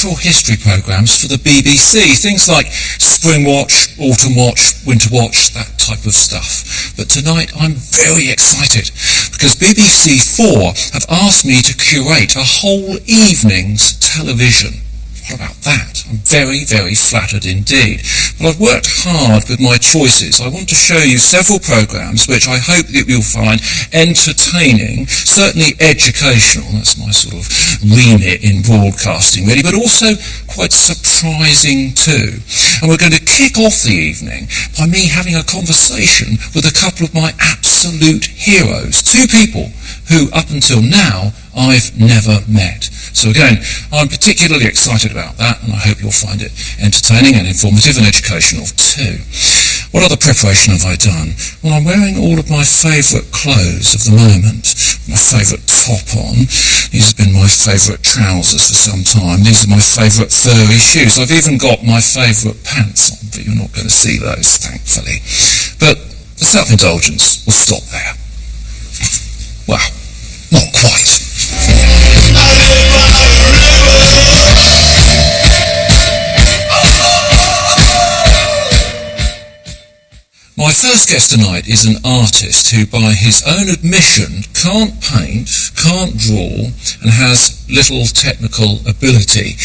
natural history programmes for the BBC, things like Spring Watch, Autumn Watch, Winter Watch, that type of stuff. But tonight I'm very excited because BBC 4 have asked me to curate a whole evening's television. What about that? I'm very, very flattered indeed. But I've worked hard with my choices. I want to show you several programmes which I hope that you'll find entertaining, certainly educational, that's my sort of remit in broadcasting really, but also quite surprising too. And we're going to kick off the evening by me having a conversation with a couple of my absolute heroes, two people who up until now I've never met. So again, I'm particularly excited about that, and I hope you'll find it entertaining and informative and educational too. What other preparation have I done? Well, I'm wearing all of my favourite clothes of the moment. My favourite top on. These have been my favourite trousers for some time. These are my favourite furry shoes. I've even got my favourite pants on, but you're not going to see those, thankfully. But the self-indulgence will stop there. Well, not quite. My first guest tonight is an artist who, by his own admission, can't paint, can't draw, and has little technical ability.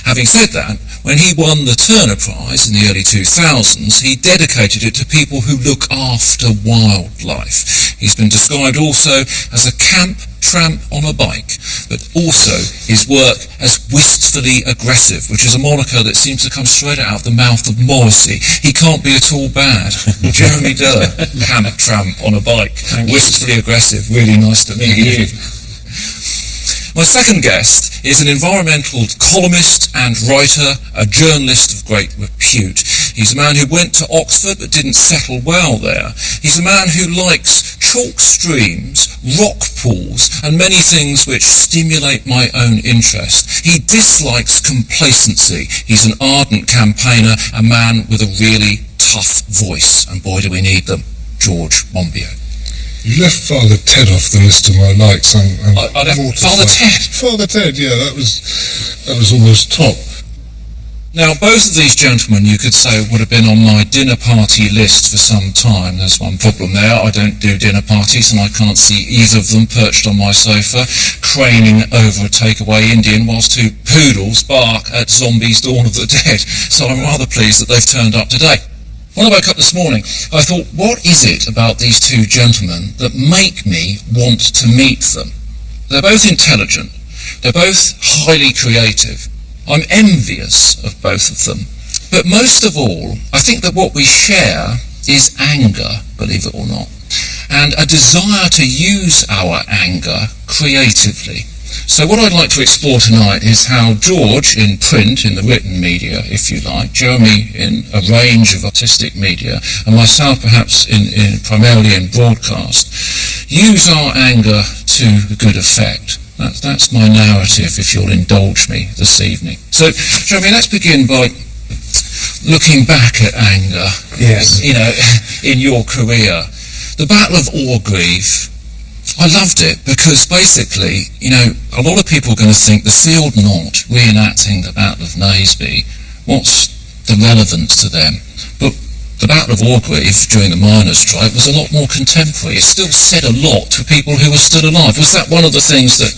Having said that, when he won the Turner Prize in the early 2000s, he dedicated it to people who look after wildlife. He's been described also as a camp tramp on a bike, but also his work as wistfully aggressive, which is a moniker that seems to come straight out of the mouth of Morrissey. He can't be at all bad. Jeremy Diller, camp tramp on a bike, wistfully aggressive, really nice to meet you. My second guest is an environmental columnist and writer, a journalist of great repute. He's a man who went to Oxford but didn't settle well there. He's a man who likes chalk streams, rock pools, and many things which stimulate my own interest. He dislikes complacency. He's an ardent campaigner, a man with a really tough voice, and boy do we need them. George Monbiot. You left Father Ted off the list of my likes. I left Father Ted? Father Ted, yeah, that was almost top. Now, both of these gentlemen, you could say, would have been on my dinner party list for some time. There's one problem there. I don't do dinner parties, and I can't see either of them perched on my sofa, craning over a takeaway Indian whilst two poodles bark at zombies Dawn of the Dead. So I'm rather pleased that they've turned up today. When I woke up this morning, I thought, what is it about these two gentlemen that make me want to meet them? They're both intelligent. They're both highly creative. I'm envious of both of them. But most of all, I think that what we share is anger, believe it or not, and a desire to use our anger creatively. So what I'd like to explore tonight is how George, in print, in the written media, if you like, Jeremy in a range of artistic media, and myself perhaps primarily in broadcast, use our anger to good effect. That's my narrative, if you'll indulge me this evening. So, Jeremy, let's begin by looking back at anger. Yes. You know, in your career. The Battle of Orgreave, I loved it because basically, you know, a lot of people are going to think the field not reenacting the Battle of Naseby, what's the relevance to them? But the Battle of Orgreave during the miners' strike was a lot more contemporary. It still said a lot to people who were still alive. Was that one of the things that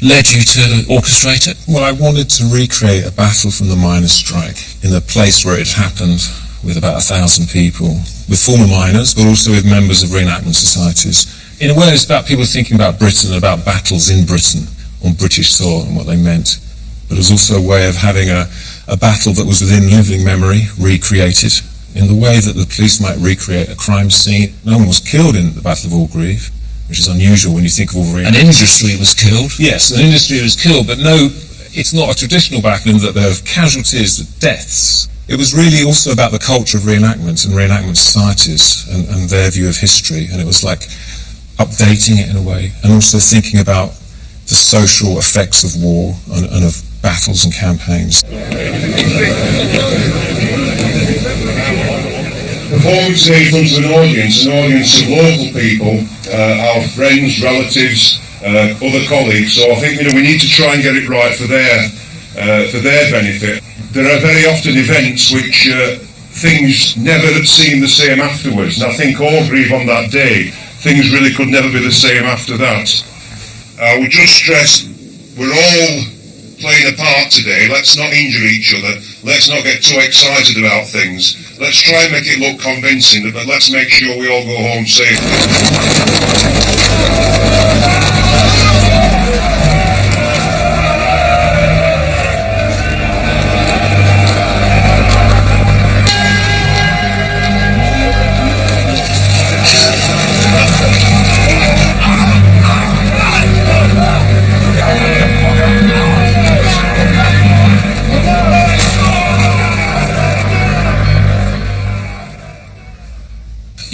led you to orchestrate it? Well, I wanted to recreate a battle from the miners' strike in a place where it happened with about 1,000 people, with former miners, but also with members of reenactment societies. In a way, it's about people thinking about Britain and about battles in Britain on British soil and what they meant. But it was also a way of having a battle that was within living memory, recreated, in the way that the police might recreate a crime scene. No one was killed in the Battle of Orgreave, which is unusual when you think of all the... An industry was killed? Yes, an industry was killed, but no, it's not a traditional battle in that there are casualties, deaths. It was really also about the culture of reenactment and reenactment societies and their view of history, and it was like updating it in a way, and also thinking about the social effects of war and of battles and campaigns. Performance here in front of an audience of local people, our friends, relatives, other colleagues, so I think we need to try and get it right for their for their benefit. There are very often events which things never seem the same afterwards, and I think Orgreave on that day, things really could never be the same after that. We just stress we're all playing a part today. Let's not injure each other. Let's not get too excited about things. Let's try and make it look convincing, but let's make sure we all go home safely.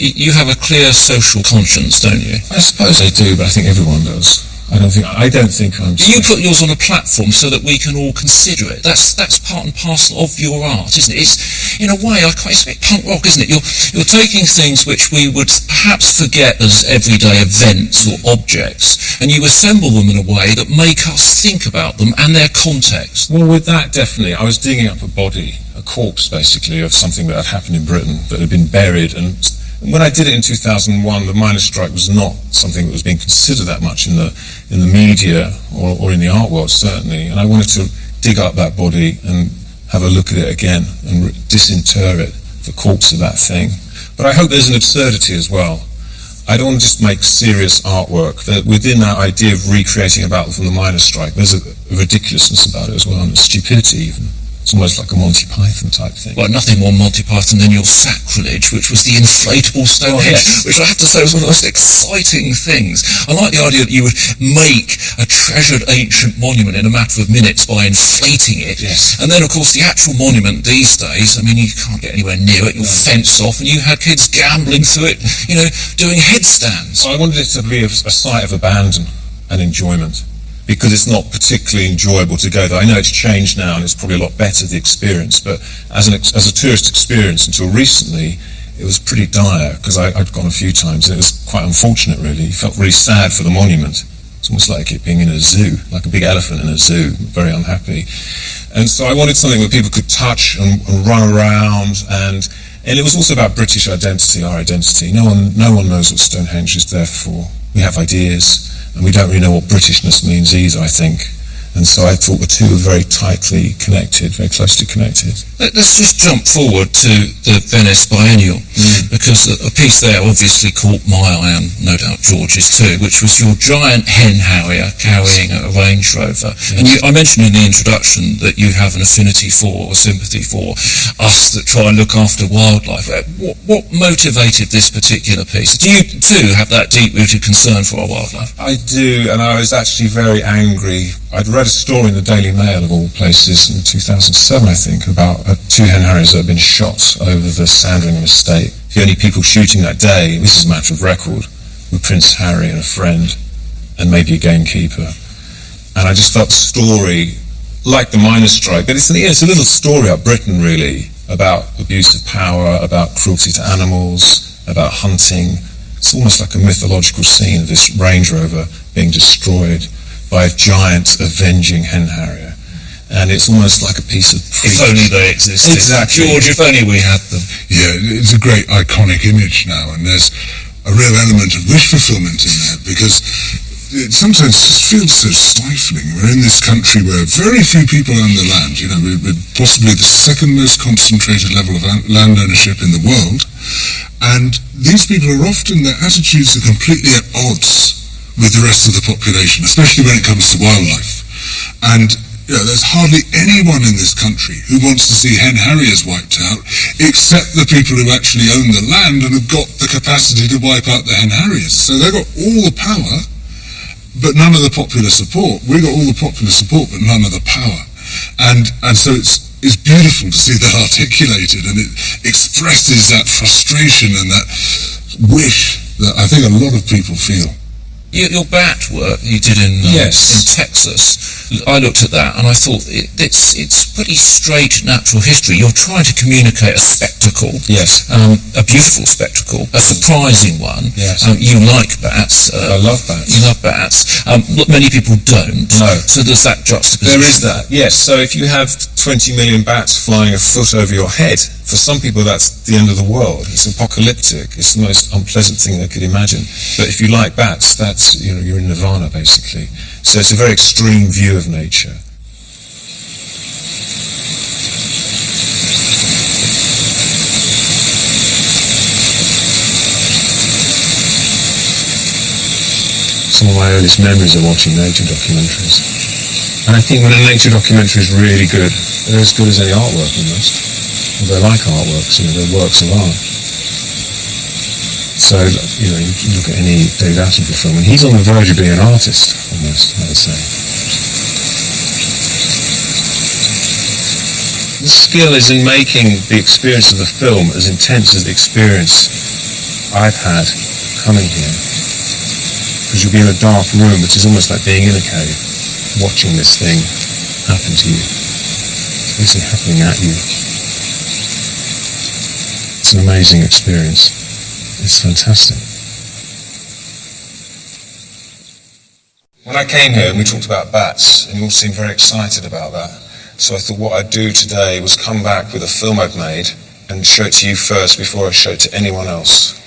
You have a clear social conscience, don't you? I suppose I do, but I think everyone does. I don't think I'm... You put yours on a platform so that we can all consider it. That's part and parcel of your art, isn't it? It's, in a way, it's a bit punk rock, isn't it? You're taking things which we would perhaps forget as everyday events or objects, and you assemble them in a way that make us think about them and their context. Well, with that, definitely. I was digging up a body, a corpse, basically, of something that had happened in Britain that had been buried, and when I did it in 2001, the miners' strike was not something that was being considered that much in the media or in the art world, certainly. And I wanted to dig up that body and have a look at it again and disinter it, the corpse of that thing. But I hope there's an absurdity as well. I don't want to just make serious artwork. That within that idea of recreating a battle from the miners' strike, there's a ridiculousness about it as well, and a stupidity even. It's almost like a Monty Python type thing. Well, nothing more Monty Python than your sacrilege, which was the inflatable Stonehenge, which I have to say was one of the most exciting things. I like the idea that you would make a treasured ancient monument in a matter of minutes by inflating it. Yes. And then, of course, the actual monument these days, I mean, you can't get anywhere near it. You're fenced off, and you had kids gambling through it, doing headstands. So I wanted it to be a site of abandon and enjoyment, because it's not particularly enjoyable to go there. I know it's changed now and it's probably a lot better, the experience, but as a tourist experience until recently, it was pretty dire, because I'd gone a few times and it was quite unfortunate, really. You felt really sad for the monument. It's almost like it being in a zoo, like a big elephant in a zoo, very unhappy. And so I wanted something where people could touch and run around, and it was also about British identity, our identity. No one knows what Stonehenge is there for. We have ideas, and we don't really know what Britishness means either, I think. And so I thought the two were very tightly connected, very closely connected. Let's just jump forward to the Venice Biennial, because a piece there obviously caught my eye, and no doubt George's too, which was your giant hen harrier carrying a Range Rover. Yes. And I mentioned in the introduction that you have an affinity for, or sympathy for, us that try and look after wildlife. What motivated this particular piece? Do you too have that deep-rooted concern for our wildlife? I do, and I was actually very angry. I'd read a story in the Daily Mail, of all places, in 2007, I think, about two hen harriers that had been shot over the Sandringham estate. The only people shooting that day, this is a matter of record, were Prince Harry and a friend, and maybe a gamekeeper. And I just felt the story, like the miners' strike, but it's a little story about Britain, really, about abuse of power, about cruelty to animals, about hunting. It's almost like a mythological scene of this Range Rover being destroyed by a giant avenging hen harrier. And it's almost like a piece of... If only they existed. Exactly. George, if only we had them. Yeah, it's a great iconic image now, and there's a real element of wish fulfillment in there, because it sometimes just feels so stifling. We're in this country where very few people own the land. We're possibly the second most concentrated level of land ownership in the world, and these people are often, their attitudes are completely at odds with the rest of the population, especially when it comes to wildlife. And there's hardly anyone in this country who wants to see hen harriers wiped out, except the people who actually own the land and have got the capacity to wipe out the hen harriers. So they've got all the power, but none of the popular support. We've got all the popular support, but none of the power. And so it's beautiful to see that articulated, and it expresses that frustration and that wish that I think a lot of people feel. Your bat work you did in Texas, I looked at that and I thought it's pretty straight natural history. You're trying to communicate a spectre spectacle. Yes. A beautiful spectacle, a surprising one. Yes. You like bats. I love bats. You love bats. Many people don't. No. So there's that juxtaposition. There is that, yes. So if you have 20 million bats flying a foot over your head, for some people that's the end of the world. It's apocalyptic. It's the most unpleasant thing they could imagine. But if you like bats, that's, you're in nirvana, basically. So it's a very extreme view of nature. Some of my earliest memories are watching nature documentaries. And I think when a nature documentary is really good, they're as good as any artwork almost. Well, they're like artworks, they're works of art. So, you can look at any David Attenborough film, and he's on the verge of being an artist, almost, I would say. The skill is in making the experience of the film as intense as the experience I've had coming here. Because you'll be in a dark room, which is almost like being in a cave, watching this thing happen to you. It's basically happening at you. It's an amazing experience. It's fantastic. When I came here and we talked about bats, and you all seemed very excited about that, so I thought what I'd do today was come back with a film I'd made and show it to you first before I show it to anyone else.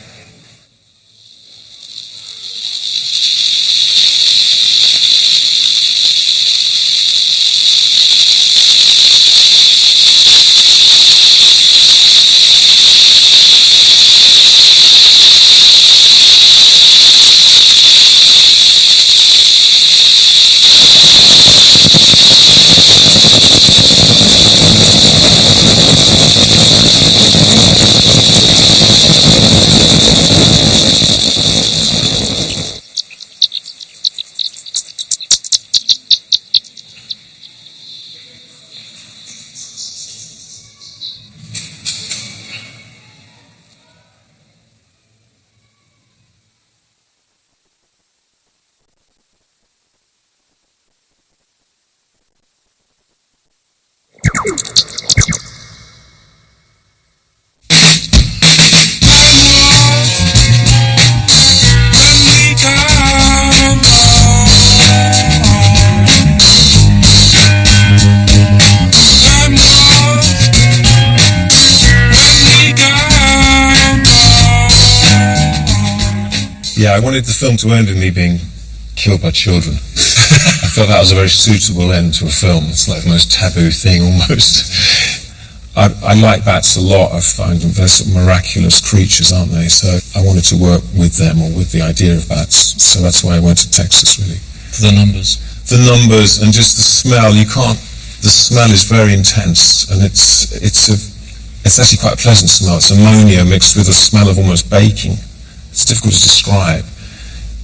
Yeah, I wanted the film to end with me being killed by children. I felt that was a very suitable end to a film. It's like the most taboo thing almost. I like bats a lot. I find them, they're sort of miraculous creatures, aren't they? So I wanted to work with them, or with the idea of bats. So that's why I went to Texas, really. For the numbers. The numbers and just the smell. The smell is very intense, and it's actually quite a pleasant smell. It's ammonia mixed with a smell of almost baking. It's difficult to describe.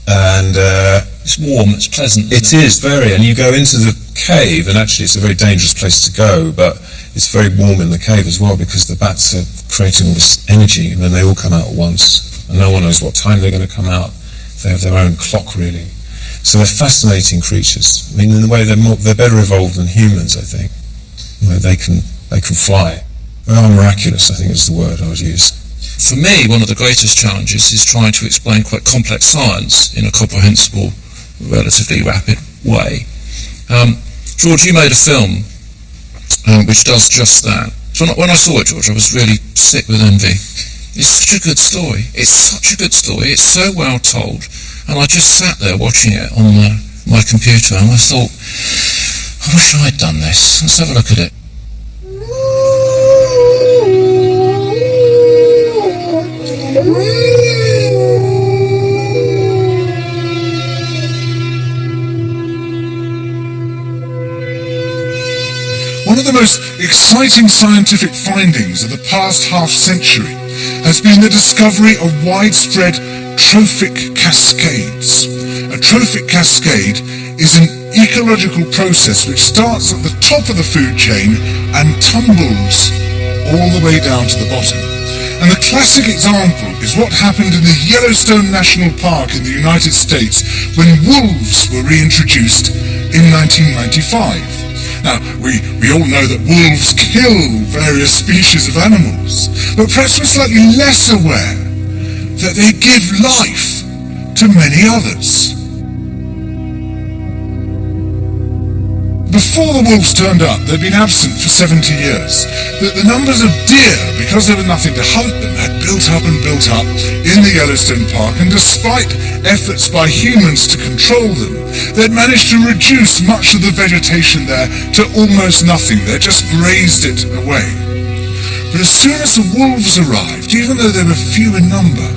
And it's warm, it's pleasant. It is very, and you go into the cave, and actually it's a very dangerous place to go, but it's very warm in the cave as well, because the bats are creating all this energy, and then they all come out at once, and no one knows what time they're going to come out. They have their own clock, really. So they're fascinating creatures. I mean, in a way, they're better evolved than humans, I think. They can fly. They are miraculous, I think is the word I would use. For me, one of the greatest challenges is trying to explain quite complex science in a comprehensible, relatively rapid way. George, you made a film which does just that. So when I saw it, George, I was really sick with envy. It's such a good story. It's such a good story. It's so well told. And I just sat there watching it on my computer, and I thought, I wish I'd done this. Let's have a look at it. One of the most exciting scientific findings of the past half-century has been the discovery of widespread trophic cascades. A trophic cascade is an ecological process which starts at the top of the food chain and tumbles all the way down to the bottom. And the classic example is what happened in the Yellowstone National Park in the United States when wolves were reintroduced in 1995. Now, we all know that wolves kill various species of animals, but perhaps we're slightly less aware that they give life to many others. Before the wolves turned up, they'd been absent for 70 years. The numbers of deer, because there was nothing to hunt them, had built up in the Yellowstone Park, and despite efforts by humans to control them, they'd managed to reduce much of the vegetation there to almost nothing. They just grazed it away. But as soon as the wolves arrived, even though they were few in number,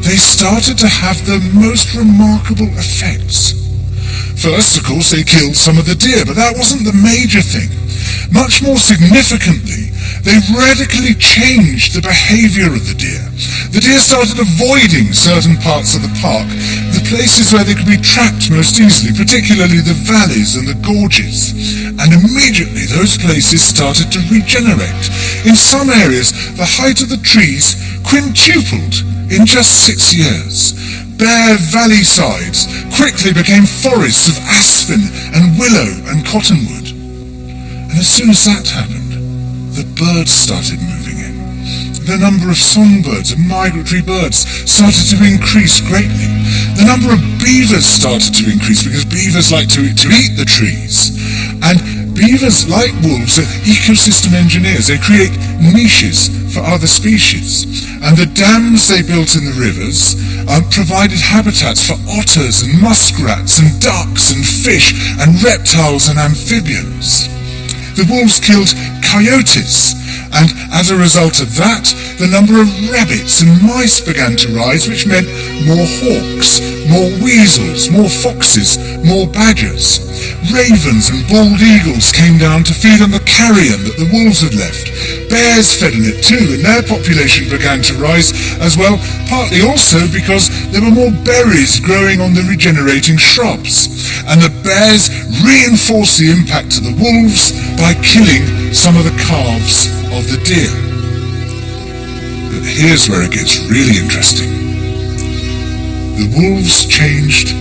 they started to have the most remarkable effects. First, of course, they killed some of the deer, but that wasn't the major thing. Much more significantly, they radically changed the behavior of the deer. The deer started avoiding certain parts of the park, the places where they could be trapped most easily, particularly the valleys and the gorges. And immediately those places started to regenerate. In some areas, the height of the trees quintupled in just 6 years. Bare valley sides quickly became forests of aspen and willow and cottonwood. And as soon as that happened, the birds started moving in. The number of songbirds and migratory birds started to increase greatly. The number of beavers started to increase because beavers like to eat the trees. And beavers, like wolves, are ecosystem engineers. They create niches for other species. And the dams they built in the rivers provided habitats for otters and muskrats and ducks and fish and reptiles and amphibians. The wolves killed coyotes, and as a result of that, the number of rabbits and mice began to rise, which meant more hawks, more weasels, more foxes, more badgers. Ravens and bald eagles came down to feed on the carrion that the wolves had left. Bears fed on it too, and their population began to rise as well, partly also because there were more berries growing on the regenerating shrubs. And the bears reinforced the impact to the wolves by killing some of the calves of the deer. But here's where it gets really interesting. The wolves changed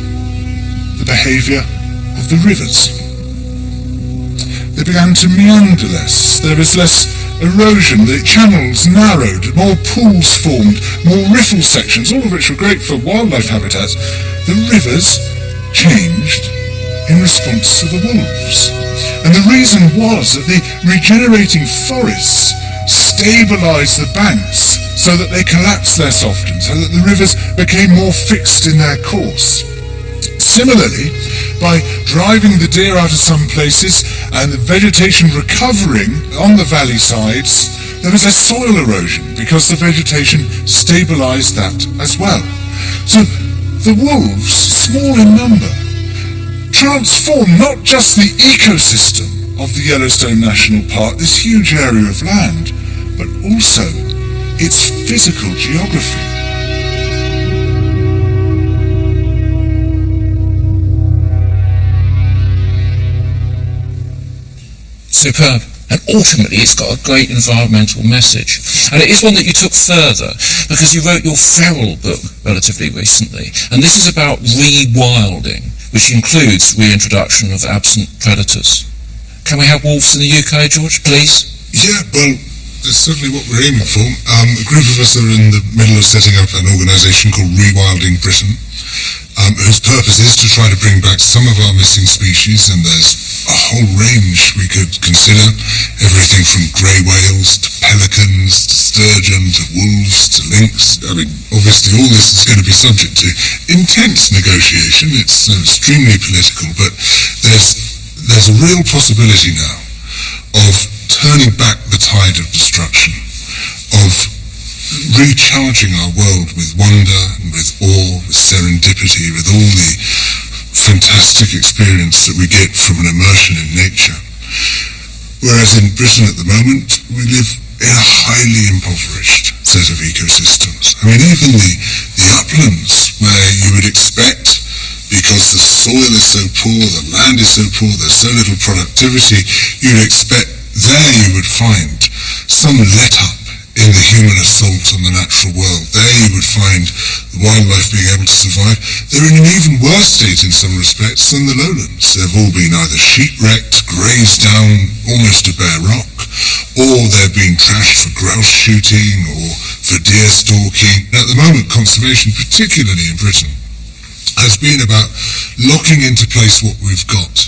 the behavior of the rivers. They began to meander less. There was less erosion. The channels narrowed. More pools formed. More riffle sections, all of which were great for wildlife habitats. The rivers changed in response to the wolves. And the reason was that the regenerating forests stabilized the banks so that they collapsed less often, so that the rivers became more fixed in their course. Similarly, by driving the deer out of some places and the vegetation recovering on the valley sides, there was less soil erosion because the vegetation stabilized that as well. So the wolves, small in number, transformed not just the ecosystem of the Yellowstone National Park, this huge area of land, but also its physical geography. Superb. And ultimately it's got a great environmental message. And it is one that you took further because you wrote your feral book relatively recently. And this is about rewilding, which includes reintroduction of absent predators. Can we have wolves in the UK, George, please? Yeah, well, that's certainly what we're aiming for. A group of us are in the middle of setting up an organisation called Rewilding Britain, whose purpose is to try to bring back some of our missing species, and there's a whole range we could consider, everything from grey whales to pelicans to sturgeon to wolves to lynx. I mean, obviously all this is going to be subject to intense negotiation. It's extremely political, but there's a real possibility now of turning back the tide of destruction, of recharging our world with wonder and with awe, with serendipity, with all the fantastic experience that we get from an immersion in nature. Whereas in Britain at the moment, we live in a highly impoverished set of ecosystems. I mean, even the uplands, where you would expect, because the soil is so poor, the land is so poor, there's so little productivity, you'd expect there you would find some let-up in the human assault on the natural world. They would find the wildlife being able to survive. They're in an even worse state in some respects than the lowlands. They've all been either sheep-wrecked, grazed down almost to bare rock, or they're being trashed for grouse shooting or for deer stalking. At the moment, conservation, particularly in Britain, has been about locking into place what we've got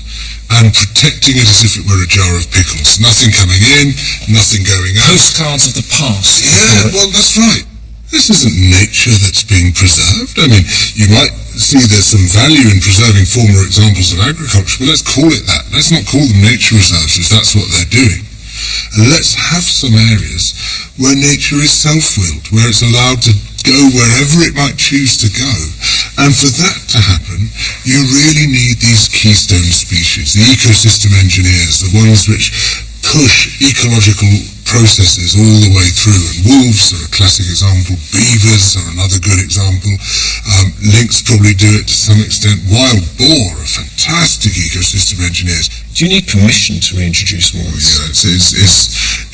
and protecting it as if it were a jar of pickles. Nothing coming in, nothing going out. Postcards of the past. Yeah, well, that's right. This isn't nature that's being preserved. I mean, you might see there's some value in preserving former examples of agriculture, but let's call it that. Let's not call them nature reserves if that's what they're doing. And let's have some areas where nature is self-willed, where it's allowed to go wherever it might choose to go. And for that to happen, you really need these keystone species, the ecosystem engineers, the ones which push ecological processes all the way through. And wolves are a classic example, beavers are another good example, lynx probably do it to some extent, wild boar are fantastic ecosystem engineers. Do you need permission to reintroduce wolves? Yeah,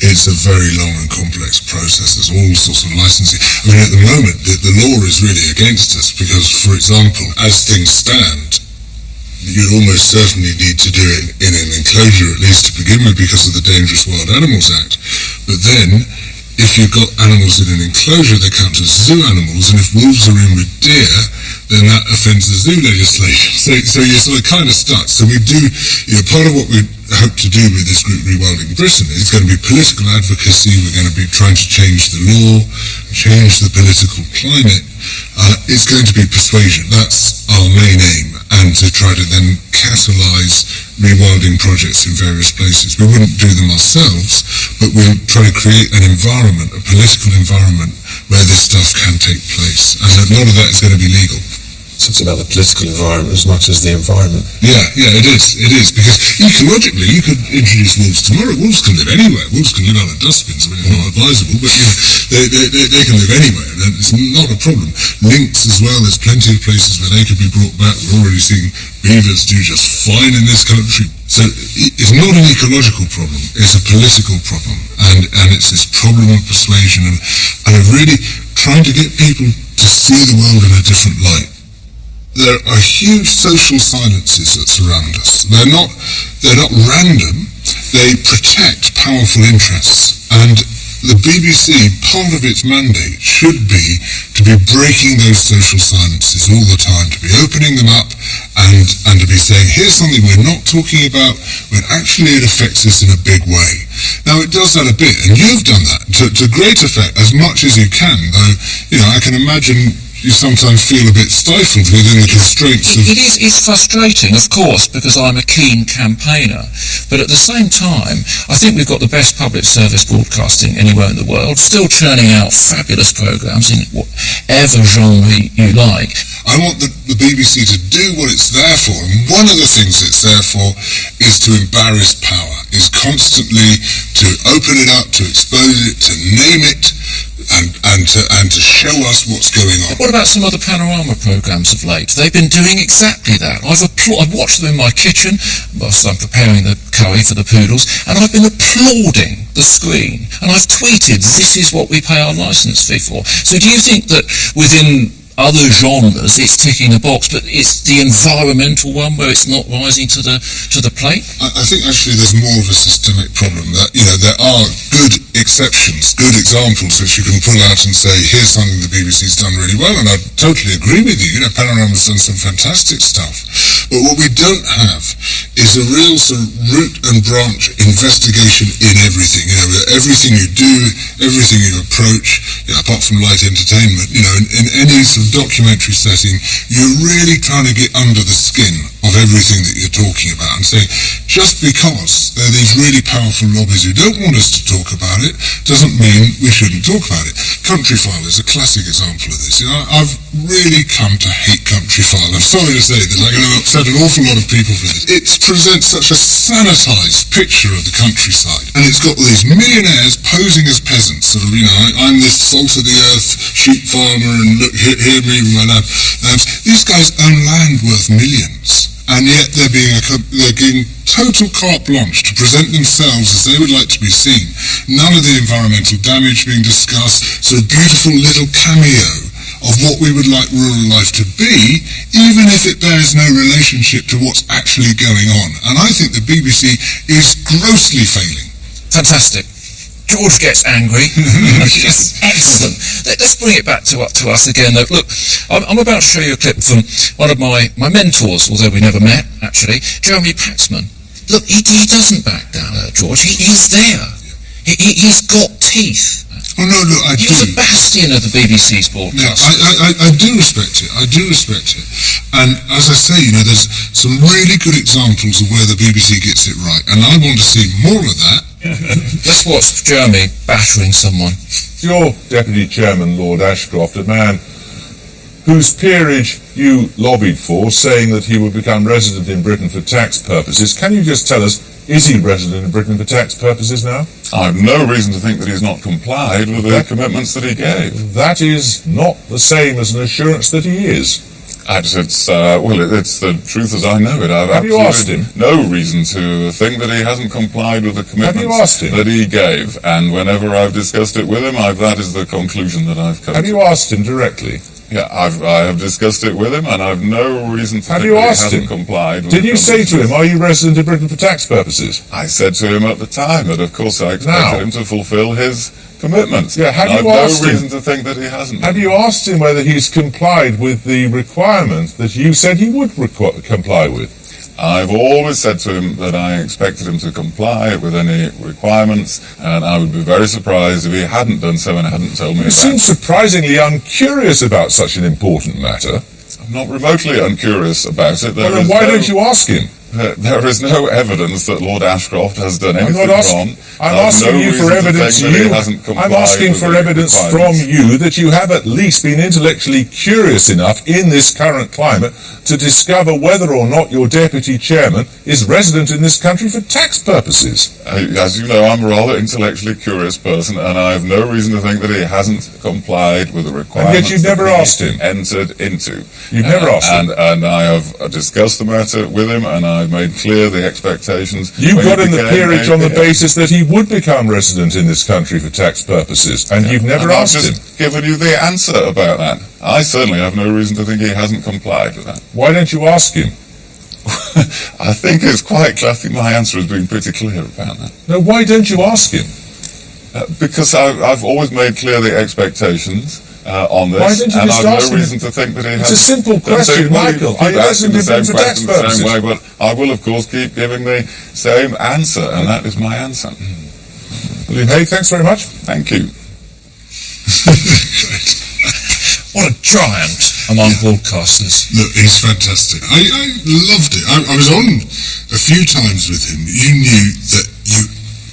it's a very long and complex process. There's all sorts of licensing. I mean, at the moment, the law is really against us because, for example, as things stand, you'd almost certainly need to do it in an enclosure at least to begin with because of the Dangerous Wild Animals Act. But then, if you've got animals in an enclosure, they count as zoo animals, and if wolves are in with deer, then that offends the zoo legislation. So you're sort of kind of stuck. So we do, part of what we hope to do with this group Rewilding Britain is going to be political advocacy. We're going to be trying to change the law, change the political climate. It's going to be persuasion. That's our main aim, and to try to then catalyse rewilding projects in various places. We wouldn't do them ourselves, but we'll try to create an environment, a political environment, where this stuff can take place. And a lot of that is going to be legal. So it's about the political environment as much as the environment. Yeah, it is, because ecologically you could introduce wolves tomorrow. Wolves can live anywhere. Wolves can live out of dustbins. I mean, it's not advisable, but they can live anywhere. It's not a problem. Lynx as well, there's plenty of places where they could be brought back. We're already seeing beavers do just fine in this country. So it's not an ecological problem, it's a political problem. And it's this problem of persuasion and of really trying to get people to see the world in a different light. There are huge social silences that surround us. They're not random. They protect powerful interests. And the BBC, part of its mandate should be to be breaking those social silences all the time, to be opening them up and to be saying, here's something we're not talking about, when actually it affects us in a big way. Now, it does that a bit, and you've done that to great effect, as much as you can, though, I can imagine you sometimes feel a bit stifled within the constraints of... It's frustrating, of course, because I'm a keen campaigner. But at the same time, I think we've got the best public service broadcasting anywhere in the world, still churning out fabulous programmes in whatever genre you like. I want the BBC to do what it's there for, and one of the things it's there for is to embarrass power, is constantly to open it up, to expose it, to name it, and to show us what's going on. What about some other panorama programmes of late? They've been doing exactly that. I've watched them in my kitchen whilst I'm preparing the curry for the poodles, and I've been applauding the screen. And I've tweeted, this is what we pay our licence fee for. So do you think that within other genres it's ticking a box, but it's the environmental one where it's not rising to the plate? I think actually there's more of a systemic problem. That there are good exceptions, good examples which you can pull out and say, here's something the BBC's done really well, and I totally agree with you. Panorama's done some fantastic stuff. But what we don't have is a real sort of root and branch investigation in everything. Everything you do, everything you approach, apart from light entertainment, in any sort of documentary setting, you're really trying to get under the skin of everything that you're talking about and say, just because there are these really powerful lobbies who don't want us to talk about it, doesn't mean we shouldn't talk about it. Countryfile is a classic example of this. I've really come to hate Countryfile. I'm sorry to say this, I'm going to upset an awful lot of people for this. It presents such a sanitised picture of the countryside, and it's got all these millionaires posing as peasants, sort of, I'm this salt of the earth sheep farmer, and look, hear me with my lab. These guys own land worth millions, and yet they're getting total carte blanche to present themselves as they would like to be seen. none of the environmental damage being discussed, sort of beautiful little cameo of what we would like rural life to be, even if it bears no relationship to what's actually going on. And I think the BBC is grossly failing. Fantastic. George gets angry. Yes, excellent. Let's bring it back to us again, though. Look, I'm about to show you a clip from one of my mentors, although we never met, actually, Jeremy Paxman. Look, he doesn't back down, George. He's there. He's got teeth. Oh, no, look, I do. He was a bastion of the BBC's broadcast. I do respect it. I do respect it. And as I say, there's some really good examples of where the BBC gets it right. And I want to see more of that. Let's watch Jeremy battering someone. Your Deputy Chairman, Lord Ashcroft, a man whose peerage you lobbied for, saying that he would become resident in Britain for tax purposes. Can you just tell us, is he resident in Britain for tax purposes now? I've no reason to think that he's not complied with the commitments that he gave. That is not the same as an assurance that he is. It's the truth as I know it. Have you asked him? No reason to think that he hasn't complied with the commitments that he gave. And whenever I've discussed it with him, that is the conclusion that I've come to. Have you asked him directly? Yeah, I have discussed it with him, and I've no reason to think that he hasn't complied with Did you say to him, are you resident in Britain for tax purposes? I said to him at the time that, of course, I expected him to fulfil his commitments. Yeah, I've no reason to think that he hasn't. Have you asked him whether he's complied with the requirement that you said he would comply with? I've always said to him that I expected him to comply with any requirements, and I would be very surprised if he hadn't done so and hadn't told me. You seem surprisingly uncurious about such an important matter. I'm not remotely uncurious about it. Well, then why don't you ask him? There is no evidence that Lord Ashcroft has done anything wrong. I'm asking you for evidence. I'm asking for evidence from you that you have at least been intellectually curious enough in this current climate to discover whether or not your deputy chairman is resident in this country for tax purposes. As you know, I'm a rather intellectually curious person, and I have no reason to think that he hasn't complied with the requirements. And yet you've never asked him. Entered into. You've never asked him. And I have discussed the matter with him, and I've made clear the expectations. You got in the peerage on the basis that he would become resident in this country for tax purposes, and you've never asked him. I've just given you the answer about that. I certainly have no reason to think he hasn't complied with that. Why don't you ask him? I think it's quite clear. I think my answer has been pretty clear about that. No, why don't you ask him? Because I've always made clear the expectations on this, why don't you and just I've ask no him? reason to think that he has. It's a simple question, Michael. Are you resident in Britain for tax purposes? The same way, but I will, of course, keep giving the same answer, and that is my answer. William Hague, thanks very much. Thank you. What a giant among broadcasters. Look, he's fantastic. I loved it. I was on a few times with him. You knew that you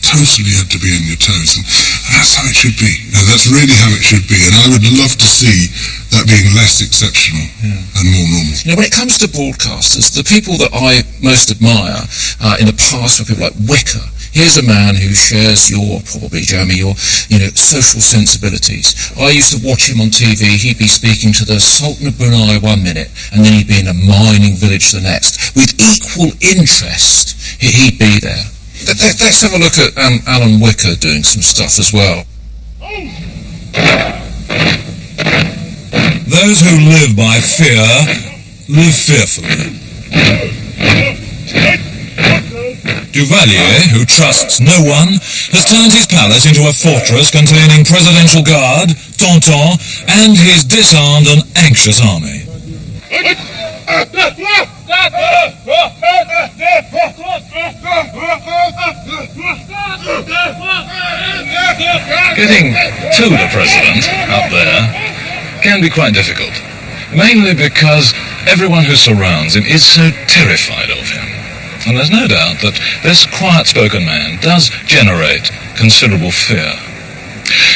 totally had to be on your toes, and that's how it should be. That's really how it should be, and I would love to see that being less exceptional and more normal. When it comes to broadcasters, the people that I most admire in the past were people like Wicker. Here's a man who shares probably, Jeremy, your social sensibilities. I used to watch him on TV. He'd be speaking to the Sultan of Brunei 1 minute, and then he'd be in a mining village the next. With equal interest, he'd be there. Let's have a look at Alan Wicker doing some stuff as well. Those who live by fear live fearfully. Duvalier, who trusts no one, has turned his palace into a fortress containing presidential guard, Tonton, and his disarmed and anxious army. Getting to the president up there can be quite difficult, mainly because everyone who surrounds him is so terrified of him. And there's no doubt that this quiet-spoken man does generate considerable fear.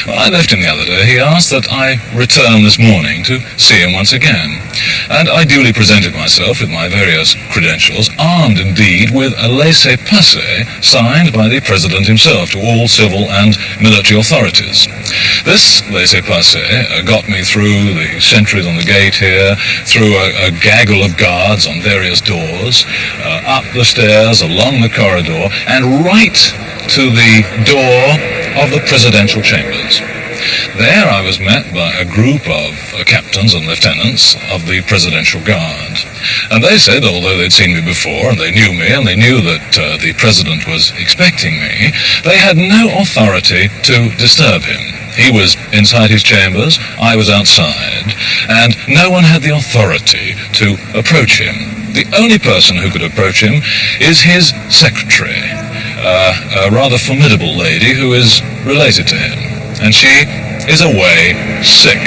When I left him the other day, he asked that I return this morning to see him once again. And I duly presented myself with my various credentials, armed indeed with a laissez-passer signed by the President himself to all civil and military authorities. This laissez-passer got me through the sentries on the gate here, through a gaggle of guards on various doors, up the stairs, along the corridor, and right to the door of the presidential chambers. There I was met by a group of captains and lieutenants of the Presidential Guard. And they said, although they'd seen me before, and they knew me, and they knew that the President was expecting me, they had no authority to disturb him. He was inside his chambers, I was outside, and no one had the authority to approach him. The only person who could approach him is his secretary, a rather formidable lady who is related to him. And she is away sick.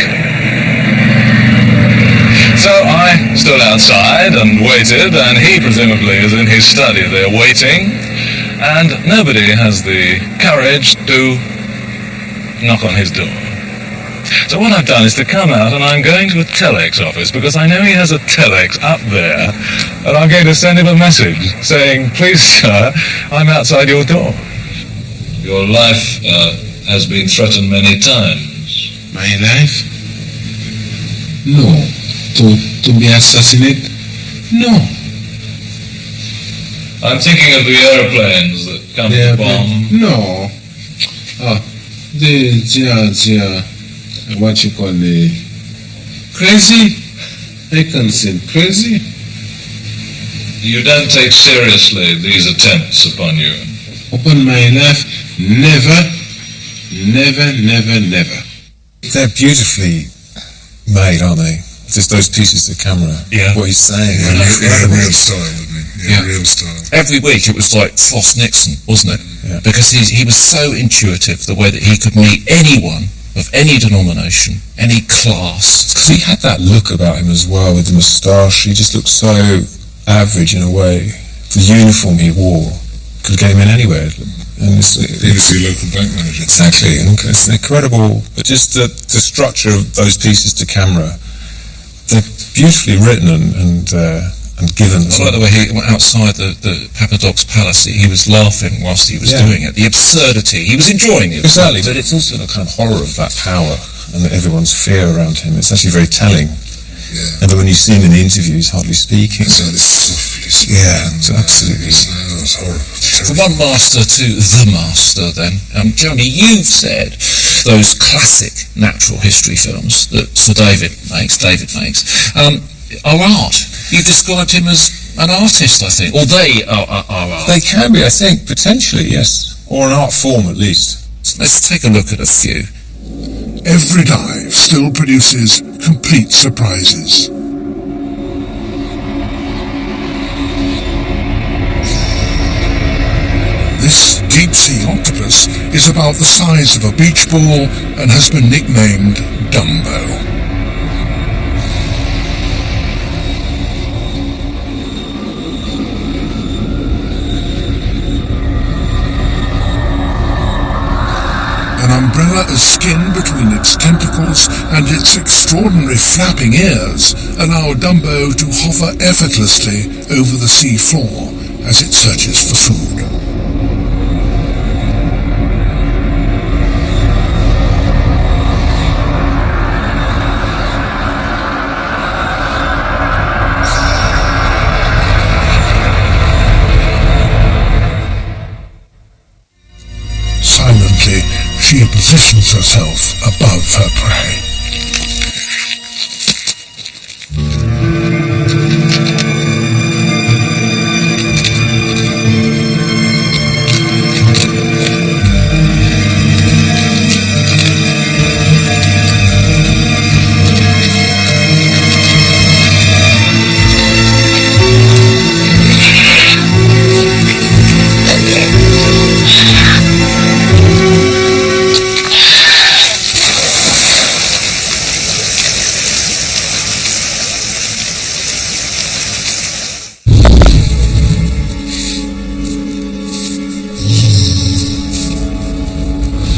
So I stood outside and waited, and he presumably is in his study there waiting, and nobody has the courage to knock on his door. So what I've done is to come out, and I'm going to a telex office, because I know he has a telex up there, and I'm going to send him a message saying, please sir, I'm outside your door. Your life has been threatened many times. My life? No. To be assassinated? No. I'm thinking of the airplanes that come to bomb. No. What you call the crazy? I can say crazy. You don't take seriously these attempts upon you. Upon my life, never. They're beautifully made, aren't they? Just those pieces of camera. Yeah. What he's saying. Real style, isn't it? Yeah, real style. Every week it was like Foss Nixon, wasn't it? Yeah. Because he was so intuitive, the way that he could meet anyone of any denomination, any class. Because he had that look about him as well, with the moustache. He just looked so average in a way. The uniform he wore could get him in anywhere. And He was the local bank manager. exactly, and it's incredible. But just the structure of those pieces to camera, they're beautifully written and given. I like the way he went outside the Papadoc's palace. He was laughing whilst he was doing it. The absurdity. He was enjoying it. Exactly, but it's also the kind of horror of that power and everyone's fear around him. It's actually very telling. Yeah. And then when you see him in the interview, he's hardly speaking. So this softly speaking. Yeah, absolutely. It's horrible. From one master to the master, then. Joni, you've said those classic natural history films that Sir David makes, are art. You described him as an artist, I think. Or they are art. They can be, I think, potentially, yes. Or an art form, at least. Let's take a look at a few. Every dive still produces complete surprises. This deep-sea octopus is about the size of a beach ball and has been nicknamed Dumbo. An umbrella of skin between its tentacles and its extraordinary flapping ears allow Dumbo to hover effortlessly over the sea floor as it searches for food. Silently, she positions herself above her prey.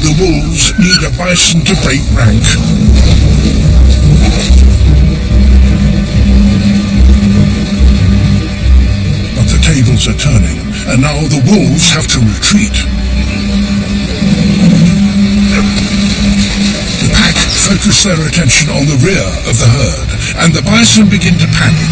The wolves need a bison to break rank. But the tables are turning, and now the wolves have to retreat. The pack focus their attention on the rear of the herd, and the bison begin to panic.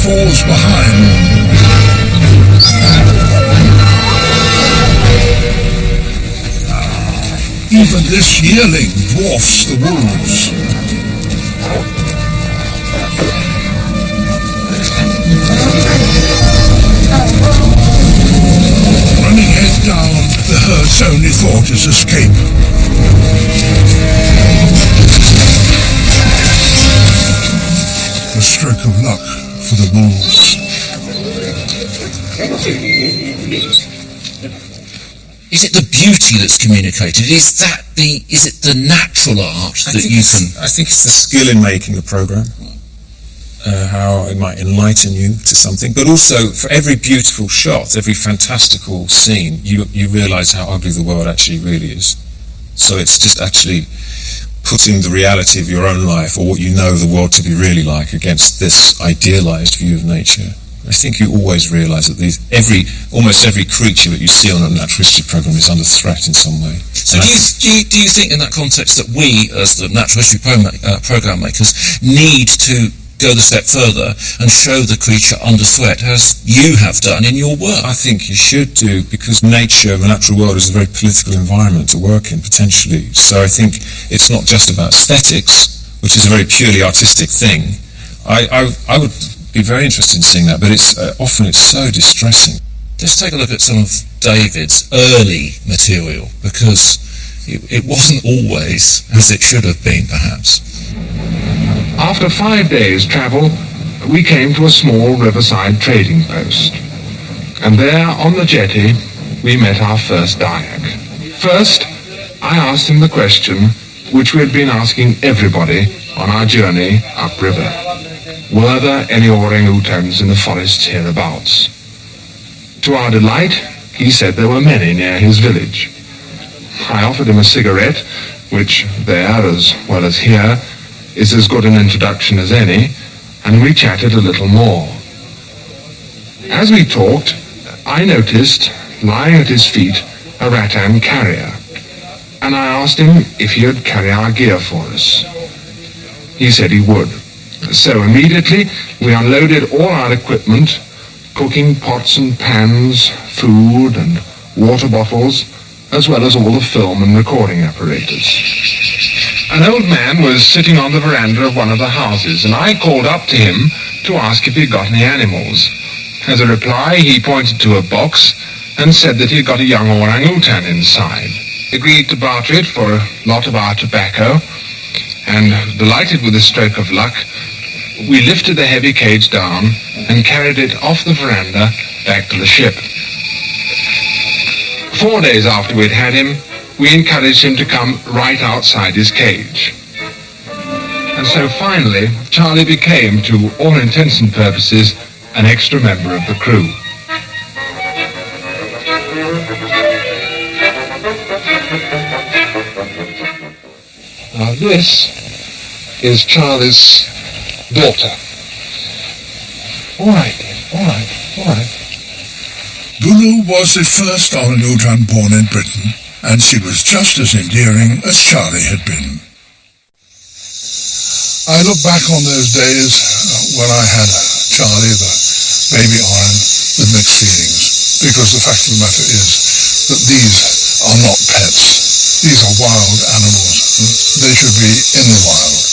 falls behind. Even this yearling dwarfs the wolves. Running head down, the herd's only thought is escape. A stroke of luck for the wolves. Is it the beauty that's communicated? Is it the natural art that you can... I think it's the skill in making the programme. How it might enlighten you to something, but also for every beautiful shot, every fantastical scene, you realise how ugly the world actually really is. So it's just actually putting the reality of your own life, or what you know the world to be really like, against this idealised view of nature. I think you always realise that almost every creature that you see on a natural history programme is under threat in some way. So do you think in that context that we, as the natural history programme makers, need to go the step further and show the creature under threat, as you have done in your work? I think you should do, because nature, the natural world, is a very political environment to work in, potentially. So I think it's not just about aesthetics, which is a very purely artistic thing. I would be very interested in seeing that, but often it's so distressing. Let's take a look at some of David's early material, because it wasn't always as it should have been, perhaps. After 5 days' travel, we came to a small riverside trading post. And there, on the jetty, we met our first Dayak. First, I asked him the question which we had been asking everybody on our journey upriver. Were there any orangutans in the forests hereabouts? To our delight, he said there were many near his village. I offered him a cigarette, which there, as well as here, is as good an introduction as any, and we chatted a little more. As we talked, I noticed, lying at his feet, a rattan carrier, and I asked him if he would carry our gear for us. He said he would. So immediately we unloaded all our equipment, cooking pots and pans, food and water bottles, as well as all the film and recording apparatus. An old man was sitting on the veranda of one of the houses, and I called up to him to ask if he'd got any animals. As a reply, he pointed to a box and said that he'd got a young orangutan inside. Agreed to barter it for a lot of our tobacco, and delighted with this stroke of luck, we lifted the heavy cage down and carried it off the veranda back to the ship. 4 days after we'd had him, we encouraged him to come right outside his cage. And so finally, Charlie became, to all intents and purposes, an extra member of the crew. Now this is Charlie's daughter. All right. Bulu was the first orangutan born in Britain, and she was just as endearing as Charlie had been. I look back on those days when I had Charlie, the baby orang, with mixed feelings, because the fact of the matter is that these are not pets. These are wild animals. They should be in the wild.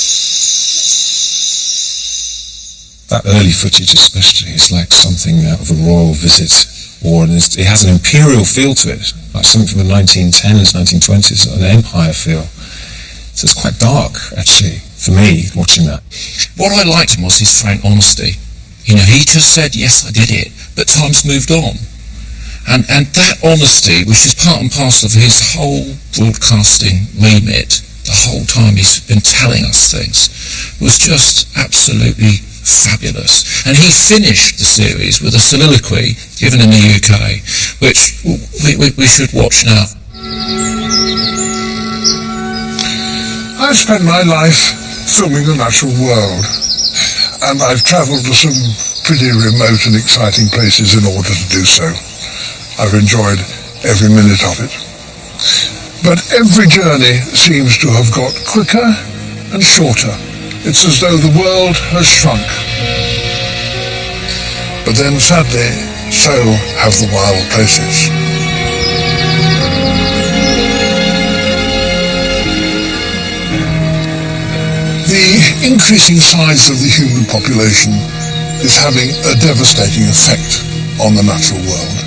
That early footage especially is like something out of a royal visit, or it has an imperial feel to it, like something from the 1910s, 1920s, an empire feel. So it's quite dark, actually, for me, watching that. What I liked him was his frank honesty. You know, he just said, yes, I did it, but time's moved on. And that honesty, which is part and parcel of his whole broadcasting remit, the whole time he's been telling us things, was just absolutely fabulous. And he finished the series with a soliloquy given in the UK, which we should watch now. I've spent my life filming the natural world, and I've travelled to some pretty remote and exciting places in order to do so. I've enjoyed every minute of it. But every journey seems to have got quicker and shorter. It's as though the world has shrunk. But then, sadly, so have the wild places. The increasing size of the human population is having a devastating effect on the natural world.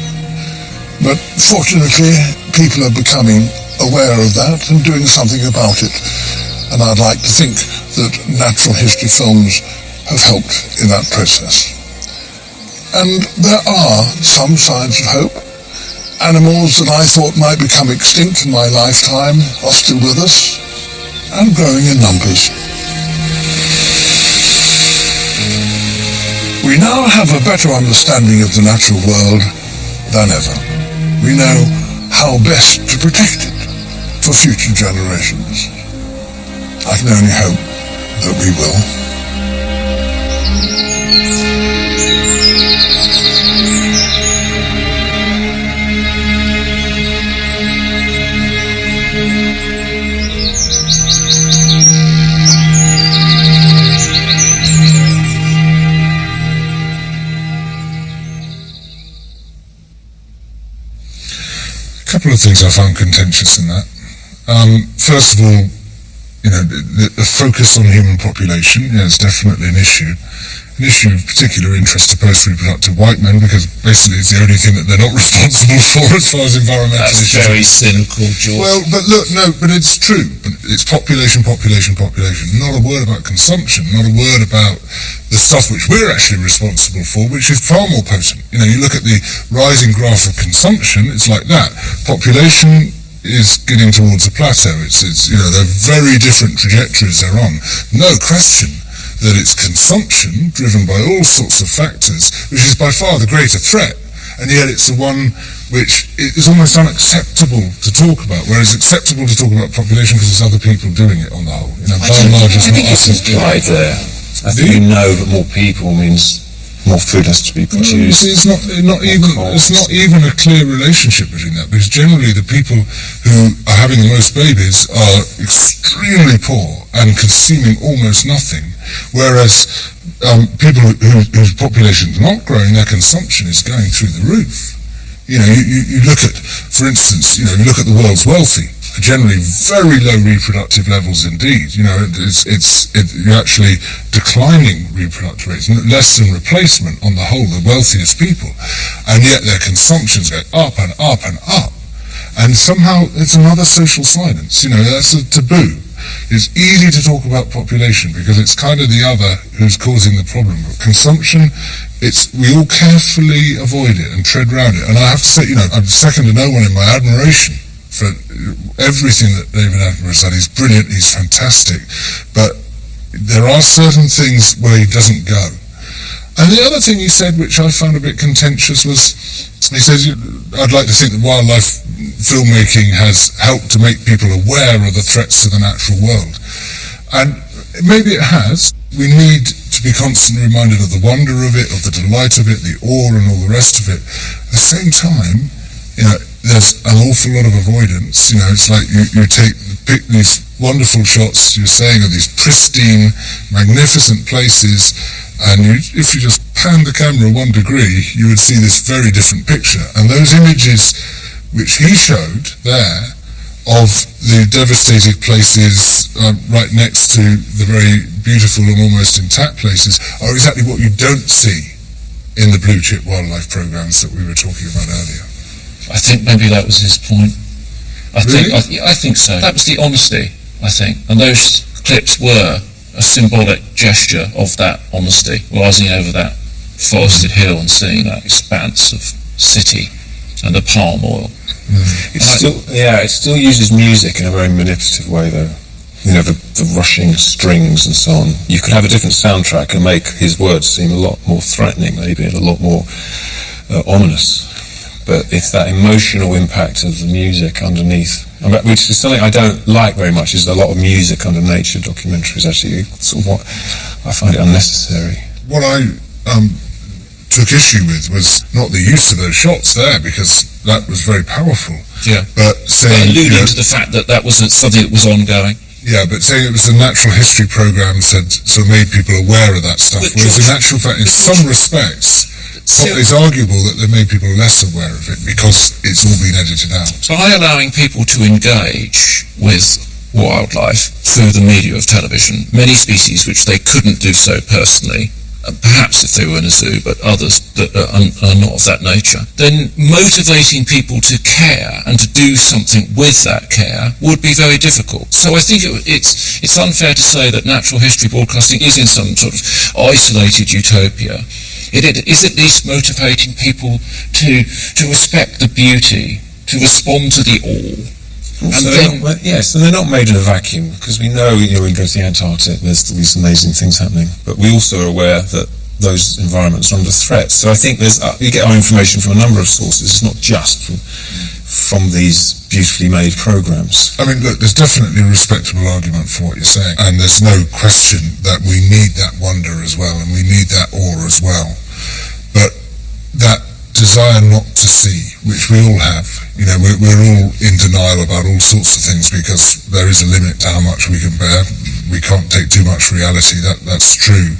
But fortunately, people are becoming aware of that and doing something about it. And I'd like to think that natural history films have helped in that process. And there are some signs of hope. Animals that I thought might become extinct in my lifetime are still with us and growing in numbers. We now have a better understanding of the natural world than ever. We know how best to protect it for future generations. I can only hope that we will. A couple of things I found contentious in that. First of all, the focus on human population is definitely an issue of particular interest to post-reproductive white men, because basically it's the only thing that they're not responsible for as far as environmental issues. That's very cynical, George. Well, but look, no, but it's true. It's population. Not a word about consumption, not a word about the stuff which we're actually responsible for, which is far more potent. You look at the rising graph of consumption, it's like that. Population is getting towards a plateau. It's they're very different trajectories they're on. No question that it's consumption, driven by all sorts of factors, which is by far the greater threat, and yet it's the one which is almost unacceptable to talk about, whereas it's acceptable to talk about population because there's other people doing it on the whole. By and large, it's not us as doing it. There. I think you know that more people means more food has to be produced. It's not even a clear relationship between that, because generally the people who are having the most babies are extremely poor and consuming almost nothing, whereas people whose population is not growing, their consumption is going through the roof. You look at, for instance, you look at the world's wealthy. Generally very low reproductive levels indeed. You're actually declining reproductive rates, less than replacement on the whole, the wealthiest people, and yet their consumptions go up and up and up. And somehow it's another social silence. That's a taboo. It's easy to talk about population because it's kind of the other who's causing the problem. But consumption, we all carefully avoid it and tread around it. And I have to say, I'm second to no one in my admiration for everything that David Attenborough has done. He's brilliant, he's fantastic, but there are certain things where he doesn't go. And the other thing he said, which I found a bit contentious, was he says, I'd like to think that wildlife filmmaking has helped to make people aware of the threats to the natural world. And maybe it has. We need to be constantly reminded of the wonder of it, of the delight of it, the awe and all the rest of it. At the same time, there's an awful lot of avoidance. It's like you pick these wonderful shots you're saying of these pristine, magnificent places, and if you just pan the camera 1 degree, you would see this very different picture. And those images which he showed there of the devastated places right next to the very beautiful and almost intact places are exactly what you don't see in the blue chip wildlife programs that we were talking about earlier. I think maybe that was his point. Really? I think so. That was the honesty, I think. And those clips were a symbolic gesture of that honesty, rising over that forested hill and seeing that expanse of city and the palm oil. It still uses music in a very manipulative way, though. The rushing strings and so on. You could have a different soundtrack and make his words seem a lot more threatening, maybe, and a lot more ominous. But it's that emotional impact of the music underneath, which is something I don't like very much. Is a lot of music under nature documentaries. Actually, sort of what I find it unnecessary. What I took issue with was not the use of those shots there, because that was very powerful. Yeah. But saying, alluding to the fact that was something that was ongoing. Yeah, but saying it was the natural history programs had sort of made people aware of that stuff, whereas in actual fact, in some respects, It's arguable that there may be people less aware of it because it's all been edited out. By allowing people to engage with wildlife through the media of television, many species which they couldn't do so personally, perhaps if they were in a zoo, but others that are not of that nature, then motivating people to care and to do something with that care would be very difficult. So I think it's unfair to say that natural history broadcasting is in some sort of isolated utopia. It is at least motivating people to respect the beauty, to respond to the awe. Also, and they're not made in a vacuum, because we know, when you go to the Antarctic, there's all these amazing things happening. But we also are aware that those environments are under threat. So I think we get our information from a number of sources. It's not just from these beautifully made programs. I mean, look, there's definitely a respectable argument for what you're saying, and there's no question that we need that wonder as well, and we need that awe as well. But that desire not to see, which we all have, we're all in denial about all sorts of things because there is a limit to how much we can bear. We can't take too much reality, that's true.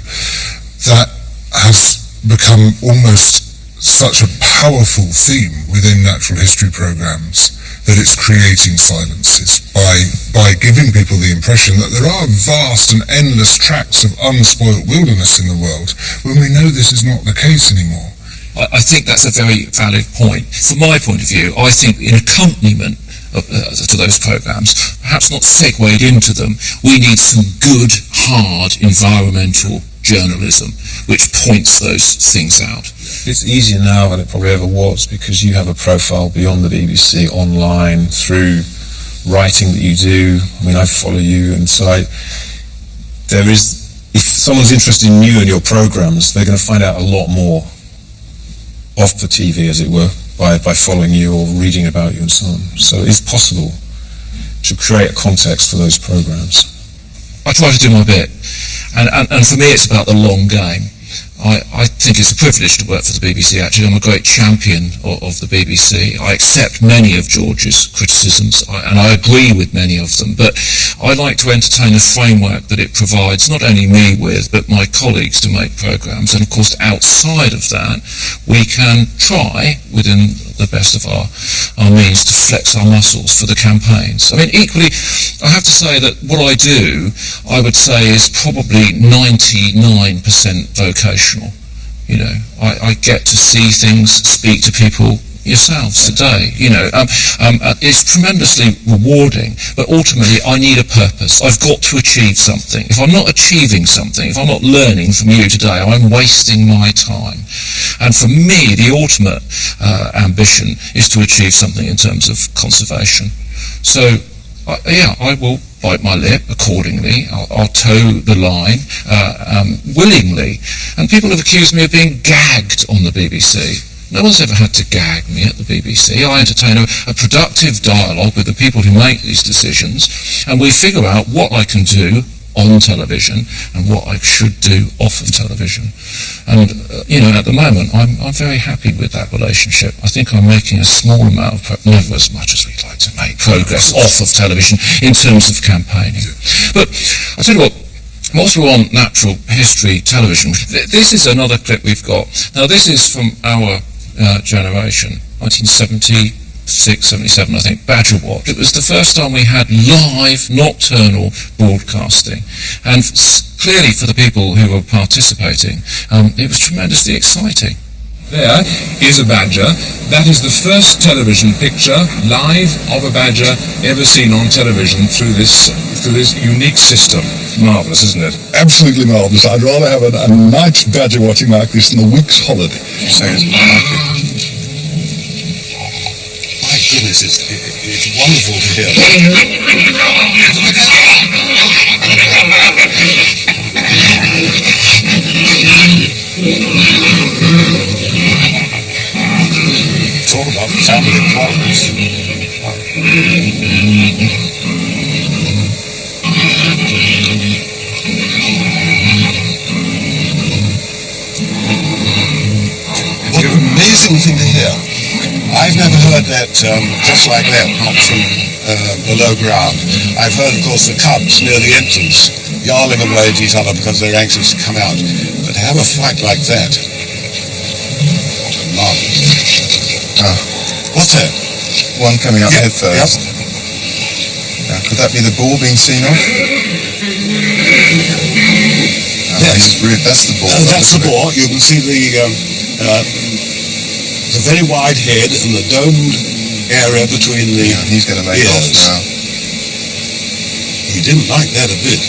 That has become almost such a powerful theme within natural history programs that it's creating silences by giving people the impression that there are vast and endless tracts of unspoilt wilderness in the world when we know this is not the case anymore. I think that's a very valid point. From my point of view, I think in accompaniment to those programs, perhaps not segued into them, we need some good, hard environmental journalism which points those things out. It's easier now than it probably ever was because you have a profile beyond the BBC online through writing that you do. I mean, I follow you, and so if someone's interested in you and your programs, they're going to find out a lot more off the TV, as it were, by following you or reading about you and so on. So it's possible to create a context for those programs. I try to do my bit, and for me it's about the long game. I think it's a privilege to work for the BBC, actually. I'm a great champion of the BBC. I accept many of George's criticisms, and I agree with many of them, but I like to entertain a framework that it provides not only me with, but my colleagues to make programmes. And of course, outside of that, we can try, within the best of our means, to flex our muscles for the campaigns. I mean, equally, I have to say that what I do, I would say, is probably 99% vocational. I get to see things, speak to people yourselves today. It's tremendously rewarding, but ultimately I need a purpose. I've got to achieve something. If I'm not achieving something, if I'm not learning from you today, I'm wasting my time. And for me, the ultimate ambition is to achieve something in terms of conservation. So, I will bite my lip accordingly. I'll toe the line willingly. And people have accused me of being gagged on the BBC. No one's ever had to gag me at the BBC. I entertain a productive dialogue with the people who make these decisions, and we figure out what I can do on television and what I should do off of television. And, at the moment, I'm very happy with that relationship. I think I'm making a small amount of, never as much as we'd like to make, progress off of television in terms of campaigning. But I'll tell you what, whilst we're on natural history television, this is another clip we've got. Now, this is from our generation, 1976, 77, I think, Badger Watch. It was the first time we had live nocturnal broadcasting, and clearly for the people who were participating, it was tremendously exciting. There is a badger. That is the first television picture live of a badger ever seen on television through this unique system. Marvellous, isn't it? Absolutely marvellous. I'd rather have a night's badger watching like this than a week's holiday. You say it's my goodness, it's wonderful to hear. It's all about family and progress. What an amazing thing to hear. I've never heard that just like that, not from below ground. I've heard, of course, the cubs near the entrance yarling away at each other because they're anxious to come out. But to have a fight like that, What's that? One coming up head first. Yep. Now, could that be the ball being seen off? Yes. That's the ball. That's the ball. You can see the very wide head and the domed area between the he's going to make off now. He didn't like that a bit.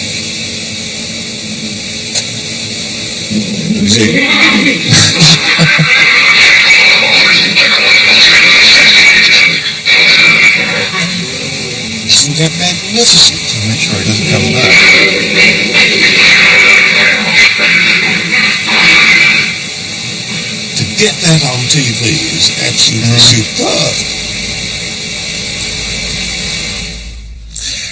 Isn't that magnificent? Make sure he doesn't come back. To get that on TV is absolutely superb.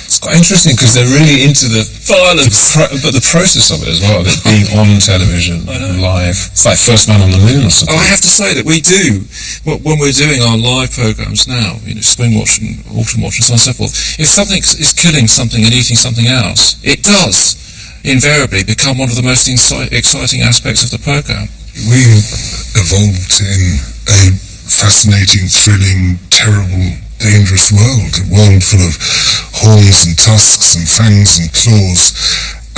It's quite interesting because they're really into the violence, but the process of it as well, of it being on television, live. It's like First Man on the Moon or something. I have to say that we do, when we're doing our live programs now, Spring Watch and Autumn Watch and so on and so forth, if something is killing something and eating something else, it does invariably become one of the most exciting aspects of the program. We evolved in a fascinating, thrilling, terrible, dangerous world, a world full of horns and tusks and fangs and claws,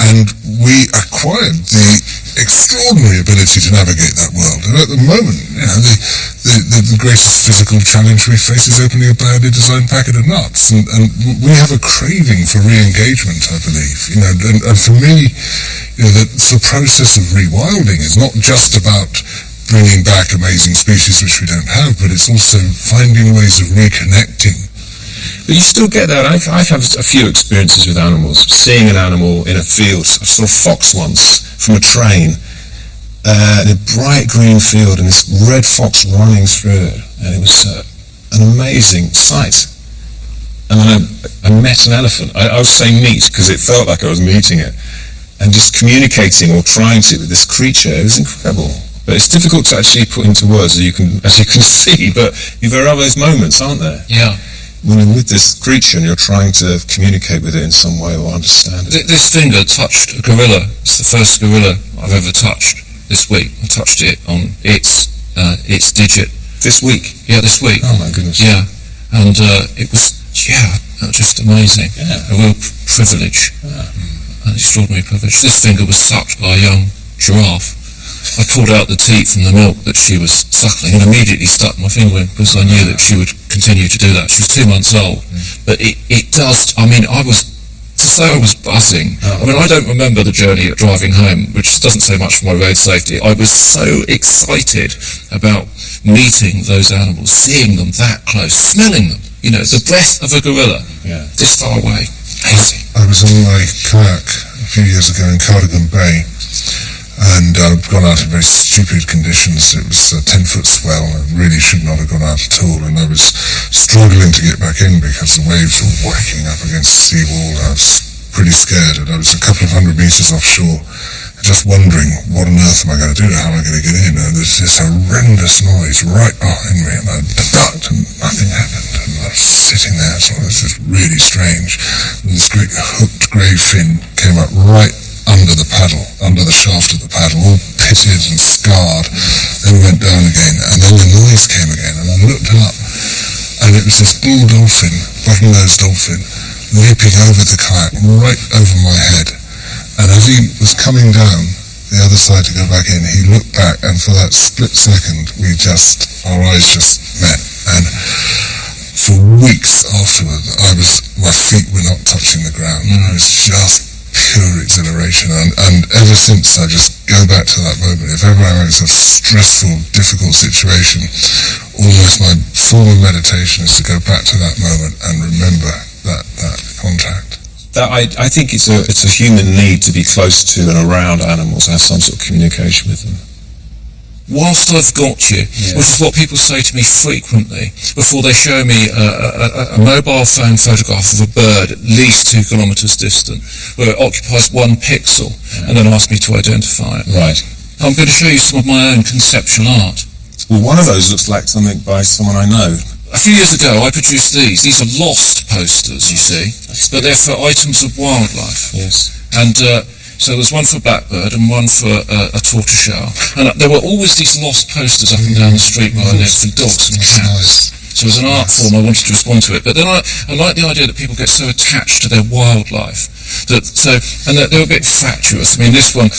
and we acquired the extraordinary ability to navigate that world. And at the moment, the greatest physical challenge we face is opening a badly designed packet of nuts, and we have a craving for re-engagement, I believe. And for me, the process of rewilding is not just about bringing back amazing species which we don't have, but it's also finding ways of reconnecting. But you still get that. I've had a few experiences with animals. Seeing an animal in a field. I saw a fox once from a train in a bright green field, and this red fox running through it, and it was an amazing sight. And then I met an elephant. I was saying meet because it felt like I was meeting it, and just communicating or trying to with this creature. It was incredible. But it's difficult to actually put into words, as you can see. But there are those moments, aren't there? Yeah. When you're with this creature and you're trying to communicate with it in some way or understand it. This finger touched a gorilla. It's the first gorilla I've ever touched this week. I touched it on its digit. This week? Yeah, this week. Oh my goodness. Yeah. And it was, just amazing. Yeah. A real privilege. Yeah. An extraordinary privilege. This finger was sucked by a young giraffe. I pulled out the teat from the milk that she was suckling and immediately stuck my finger in because I knew that she would continue to do that. She was 2 months old. But it does, I was buzzing. I don't remember the journey of driving home, which doesn't say much for my road safety. I was so excited about meeting those animals, seeing them that close, smelling them. The breath of a gorilla this far away. Amazing. I was on my kayak a few years ago in Cardigan Bay, and I'd gone out in very stupid conditions. It was a 10-foot swell. I really should not have gone out at all, and I was struggling to get back in because the waves were whacking up against the seawall. I was pretty scared, and I was a couple of 100 meters offshore, just wondering, what on earth am I going to do? How am I going to get in? And there's this horrendous noise right behind me, and I ducked, and nothing happened. And I was sitting there, so this is really strange. And this great hooked grey fin came up right under the paddle, under the shaft of the paddle, all pitted and scarred, then went down again, and then the noise came again, and I looked up, and it was this bull dolphin, bottom-nosed dolphin, leaping over the kayak, right over my head, and as he was coming down the other side to go back in, he looked back, and for that split second, our eyes just met, and for weeks afterward, my feet were not touching the ground, I was just pure exhilaration, and ever since I just go back to that moment. If ever I'm in a stressful, difficult situation, almost my form of meditation is to go back to that moment and remember that contact. I think it's a human need to be close to and around animals, have some sort of communication with them. Whilst I've got you, which is what people say to me frequently, before they show me a mobile phone photograph of a bird at least 2 kilometres distant, where it occupies 1 pixel, and then ask me to identify it. Right. I'm going to show you some of my own conceptual art. Well, one of those looks like something by someone I know. A few years ago, I produced these. These are lost posters, you see, but they're for items of wildlife. Yes. And So there was one for a blackbird and one for a tortoiseshell. And there were always these lost posters up and down the street where I lived for dogs and cats. So as an art form, I wanted to respond to it. But then I like the idea that people get so attached to their wildlife. That they're a bit fatuous. I mean, this one,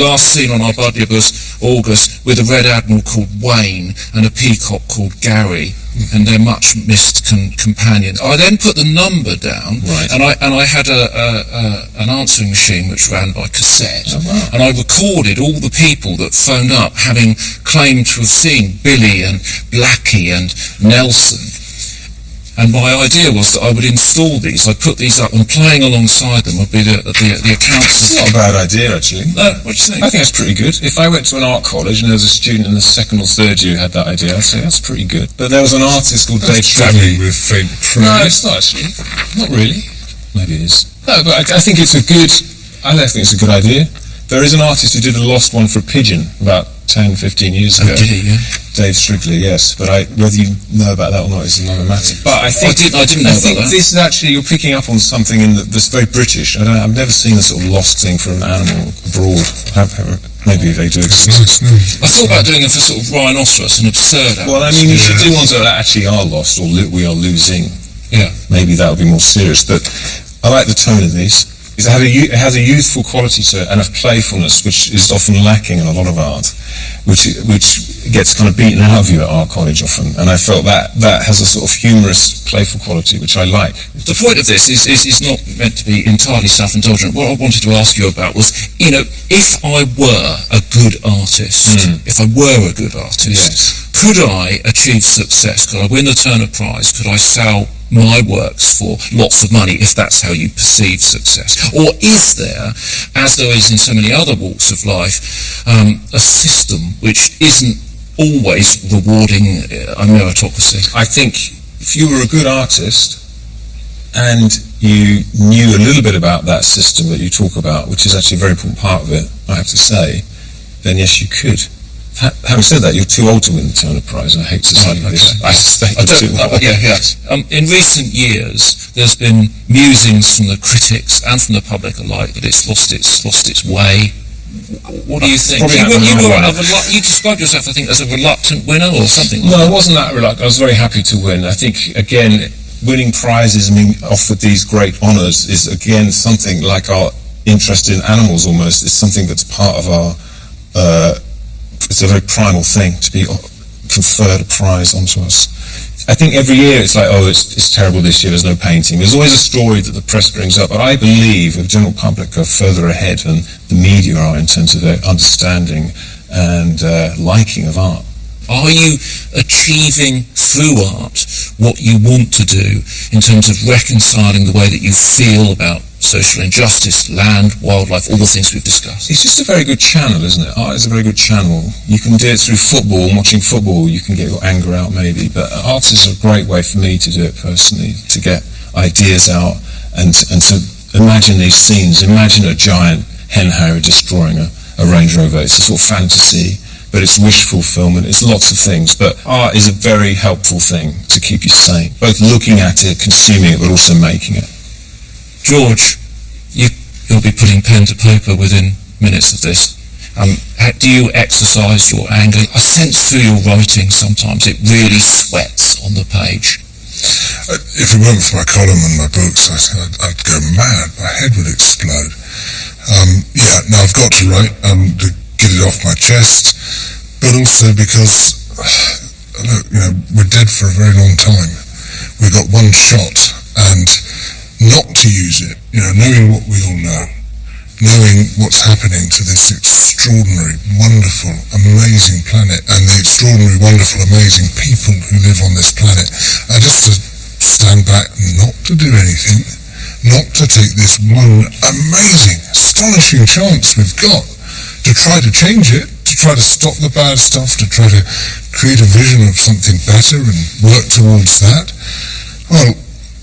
last seen on our budget was August with a red admiral called Wayne and a peacock called Gary, and their much missed companion. I then put the number down, right. and I had an answering machine which ran by cassette, and I recorded all the people that phoned up having claimed to have seen Billy and Blackie and Nelson. And my idea was that I would install these. I'd put these up, and playing alongside them would be the accounts. It's not a bad idea, actually. No, what do you think? I think that's pretty good. If I went to an art college and there was a student in the second or third year who had that idea, I'd say that's pretty good. But there was an artist called Dave Dabbing with faint praise. No, it's not actually. Not really. Maybe it is. No, but I think it's a good. I don't think it's a good idea. There is an artist who did a lost one for a pigeon about 10, 15 years ago. Oh, did he? Yeah. Dave Strigley, yes. But whether you know about that or not is another matter. But I think I didn't know about that. This is actually, you're picking up on something that's very British. I've never seen a sort of lost thing for an animal abroad. Maybe they do exist. I thought about doing them for sort of rhinoceros and absurd animals. Well, I mean, you should do ones that actually are lost or we are losing. Yeah. Maybe that would be more serious. But I like the tone of these. It has a youthful quality to it and a playfulness which is often lacking in a lot of art, which gets kind of beaten out of you at art college often. And I felt that has a sort of humorous, playful quality which I like. The point of this is not meant to be entirely self-indulgent. What I wanted to ask you about was, if I were a good artist, yes. Could I achieve success? Could I win the Turner Prize? Could I sell my works for lots of money, if that's how you perceive success? Or is there, as there is in so many other walks of life, a system which isn't always rewarding a meritocracy? I think if you were a good artist and you knew a little bit about that system that you talk about, which is actually a very important part of it, I have to say, then yes, you could. Having said that, you're too old to win the Turner Prize. I hate to say this. I suspect you're too old. In recent years, there's been musings from the critics and from the public alike that it's lost its way. What do you think? You described yourself, I think, as a reluctant winner or something like that. No, I wasn't that reluctant. I was very happy to win. I think, again, winning prizes and being offered these great honours is, again, something like our interest in animals almost. It's something that's part of our... it's a very primal thing to be conferred a prize onto us. I think every year it's like, it's terrible this year, there's no painting. There's always a story that the press brings up, but I believe the general public are further ahead than the media are in terms of their understanding and liking of art. Are you achieving through art what you want to do in terms of reconciling the way that you feel about social injustice, land, wildlife, all the things we've discussed? It's just a very good channel, isn't it? Art is a very good channel. You can do it through football, and watching football you can get your anger out maybe, but art is a great way for me to do it personally, to get ideas out and to imagine these scenes. Imagine a giant hen harrier destroying a Range Rover. It's a sort of fantasy, but it's wish fulfillment, it's lots of things. But art is a very helpful thing to keep you sane, both looking at it, consuming it, but also making it. George, you'll be putting pen to paper within minutes of this. Do you exercise your anger? I sense through your writing sometimes it really sweats on the page. If it weren't for my column and my books, I'd go mad. My head would explode. I've got to write to get it off my chest, but also because, we're dead for a very long time. We've got one shot, and not to use it, knowing what we all know, knowing what's happening to this extraordinary, wonderful, amazing planet, and the extraordinary, wonderful, amazing people who live on this planet, and just to stand back and not to do anything, not to take this one amazing, astonishing chance we've got to try to change it, to try to stop the bad stuff, to try to create a vision of something better and work towards that. Well,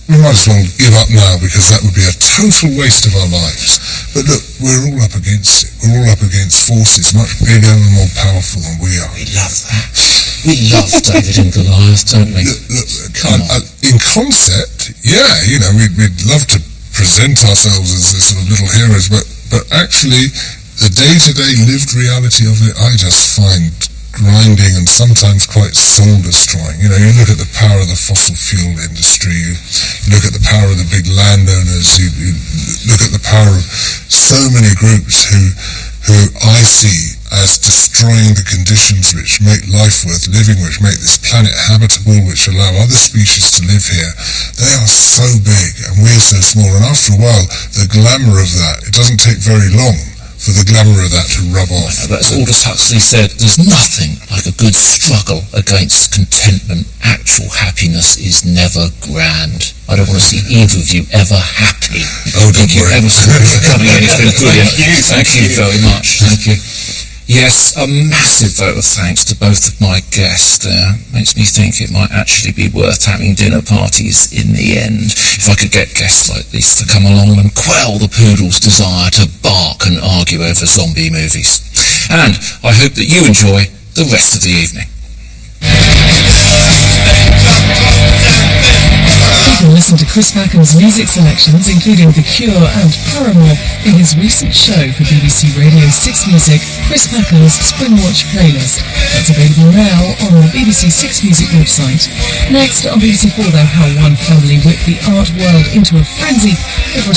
we might as well give up now, because that would be a total waste of our lives. But look, we're all up against it. We're all up against forces much bigger and more powerful than we are. We love that. We love David and Goliath, don't we? In concept, we'd love to present ourselves as the sort of little heroes, but But actually, the day-to-day lived reality of it, I just find grinding and sometimes quite soul-destroying. You know, you look at the power of the fossil fuel industry, you look at the power of the big landowners, you look at the power of so many groups who I see as destroying the conditions which make life worth living, which make this planet habitable, which allow other species to live here. They are so big and we're so small, and after a while the glamour of that, it doesn't take very long for the glamour of that to rub off. That's Aldous Huxley said, there's nothing like a good struggle against contentment. Actual happiness is never grand. I don't want to see either of you ever happy. Oh, don't worry. Ever so much for coming in. It's been brilliant. Thank you very much. Thank you. Yes, a massive vote of thanks to both of my guests there. Makes me think it might actually be worth having dinner parties in the end, if I could get guests like this to come along and quell the poodle's desire to bark and argue over zombie movies. And I hope that you enjoy the rest of the evening. You can listen to Chris Packhams' music selections, including The Cure and Paramore, in his recent show for BBC Radio 6 Music, Chris Packhams' Springwatch playlist. That's available now on the BBC 6 Music website. Next, on BBC 4, though, how one family whipped the art world into a frenzy over a